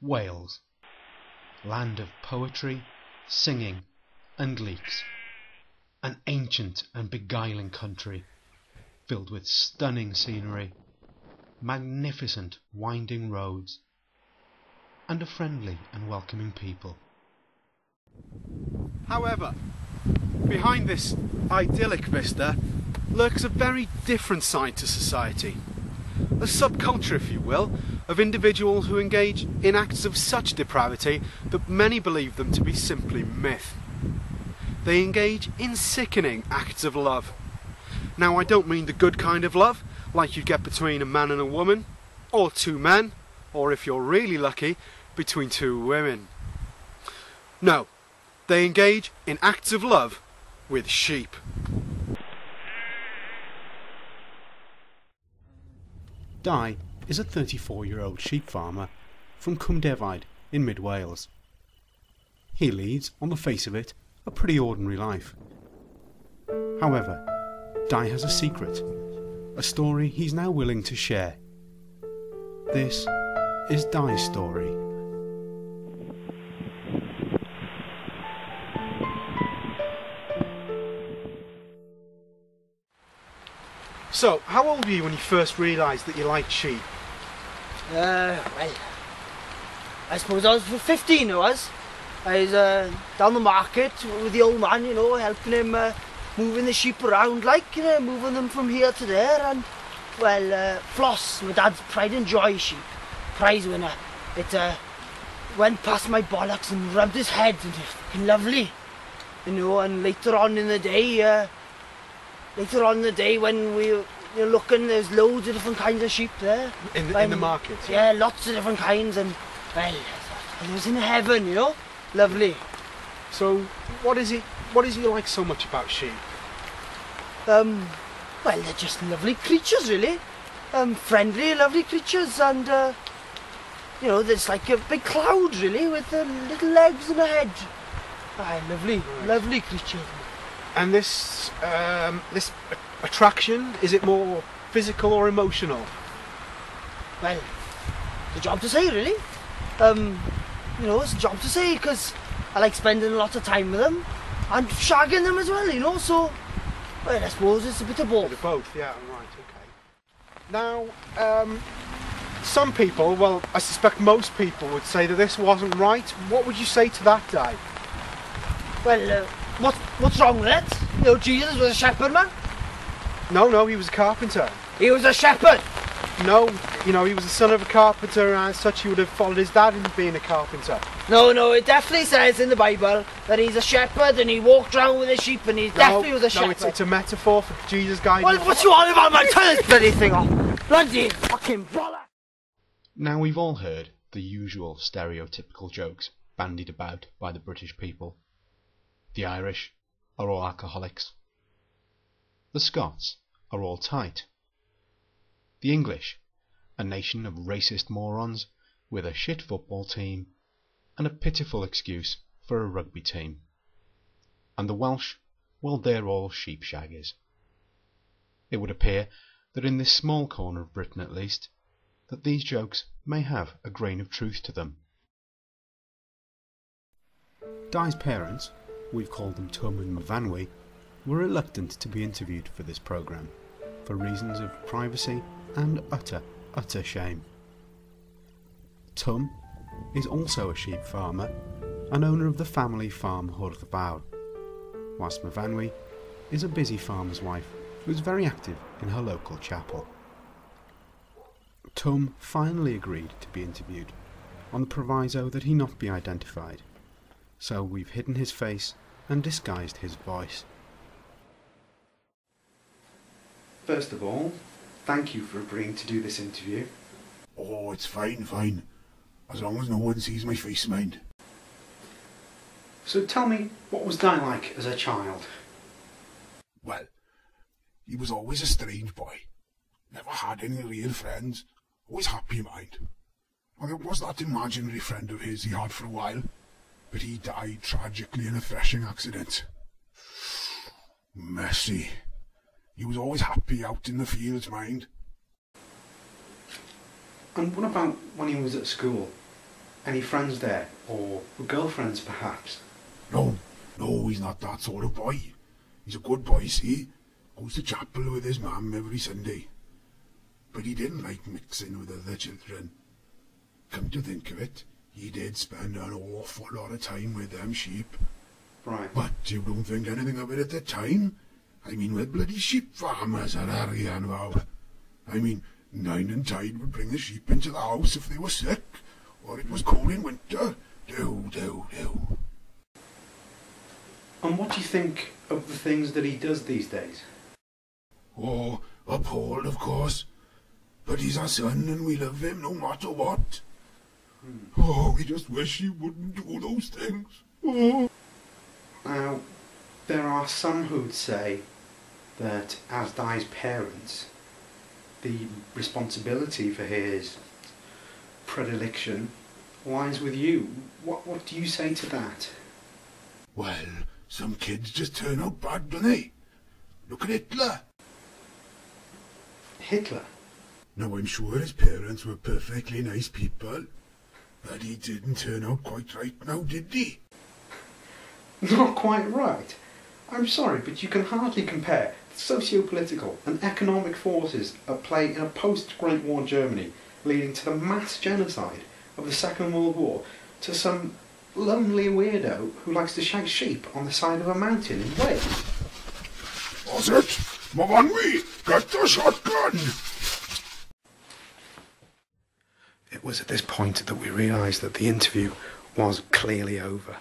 Wales, land of poetry, singing and leeks, an ancient and beguiling country, filled with stunning scenery, magnificent winding roads, and a friendly and welcoming people. However, behind this idyllic vista lurks a very different side to society. A subculture, if you will, of individuals who engage in acts of such depravity that many believe them to be simply myth. They engage in sickening acts of love. Now, I don't mean the good kind of love, like you get between a man and a woman, or two men, or if you're really lucky, between two women. No, they engage in acts of love with sheep. Di is a 34-year-old sheep farmer from Cwm Defaid in mid-Wales. He leads, on the face of it, a pretty ordinary life. However, Di has a secret, a story he's now willing to share. This is Di's story. So, how old were you when you first realised that you liked sheep? Well, I suppose I was 15 I was. I was down the market with the old man, you know, helping him moving the sheep around, like, you know, moving them from here to there. And, well, Floss, my dad's pride and joy sheep, prize winner, it went past my bollocks and rubbed his head, and it was fucking lovely, you know. And later on in the day when we were looking, there's loads of different kinds of sheep there. In the market? Yeah, lots of different kinds, and, well, it was in heaven, you know, lovely. So, what is it you like so much about sheep? Well, they're just lovely creatures, really. Friendly, lovely creatures, and, you know, there's like a big cloud, really, with little legs and a head. Aye, lovely, right. Lovely creatures. And this attraction, is it more physical or emotional? Well, it's a job to say, really. You know, it's a job to say, because I like spending a lot of time with them and shagging them as well, you know, so, well, I suppose it's a bit of both. A bit of both, yeah, right, okay. Now, some people, well, I suspect most people would say that this wasn't right. What would you say to that, Di? Well, what's wrong with it? You know, Jesus was a shepherd, man. No, he was a carpenter. He was a shepherd? No, you know, he was the son of a carpenter, and as such he would have followed his dad in being a carpenter. No, it definitely says in the Bible that he's a shepherd and he walked around with his sheep, and he definitely was a shepherd. No, it's a metaphor for Jesus' guidance. Well, what you on about, man? Turn this bloody thing off. Bloody fucking bollocks. Now, we've all heard the usual stereotypical jokes bandied about by the British people. The Irish are all alcoholics. The Scots are all tight. The English, a nation of racist morons with a shit football team and a pitiful excuse for a rugby team. And the Welsh, well, they're all sheep shaggers. It would appear that in this small corner of Britain at least, that these jokes may have a grain of truth to them. Di's parents, we've called them Twm and Myfanwy, were reluctant to be interviewed for this programme, for reasons of privacy and utter shame. Twm is also a sheep farmer and owner of the family farm Hwrdd Bawr, whilst Myfanwy is a busy farmer's wife who is very active in her local chapel. Twm finally agreed to be interviewed, on the proviso that he not be identified, so we've hidden his face and disguised his voice. First of all, thank you for agreeing to do this interview. Oh, it's fine. As long as no one sees my face, mind. So tell me, what was Di like as a child? Well, he was always a strange boy. Never had any real friends. Always happy, mind. And there was that imaginary friend of his he had for a while, but he died tragically in a threshing accident. Messy. He was always happy out in the fields, mind. And what about when he was at school? any friends there, or girlfriends perhaps? No, he's not that sort of boy. He's a good boy, see? Goes to chapel with his mum every Sunday. But he didn't like mixing with other children. Come to think of it, he did spend an awful lot of time with them sheep. Right. But you don't think anything of it at the time? I mean, we're bloody sheep farmers at Arian now. I mean, Nine and Tide would bring the sheep into the house if they were sick, or it was cold in winter. Do. And what do you think of the things that he does these days? Oh, appalled, of course. But he's our son and we love him no matter what. Oh, we just wish he wouldn't do those things. Oh. Now, there are some who'd say that as Di's parents, the responsibility for his predilection lies with you. What do you say to that? Well, some kids just turn out bad, don't they? Look at Hitler. Hitler? Now, I'm sure his parents were perfectly nice people, but he didn't turn out quite right now, did he? Not quite right. I'm sorry, but you can hardly compare the socio-political and economic forces at play in a post-Great War Germany leading to the mass genocide of the Second World War to some lonely weirdo who likes to shag sheep on the side of a mountain in Wales. That's it! Move on me! Get the shotgun! It was at this point that we realised that the interview was clearly over.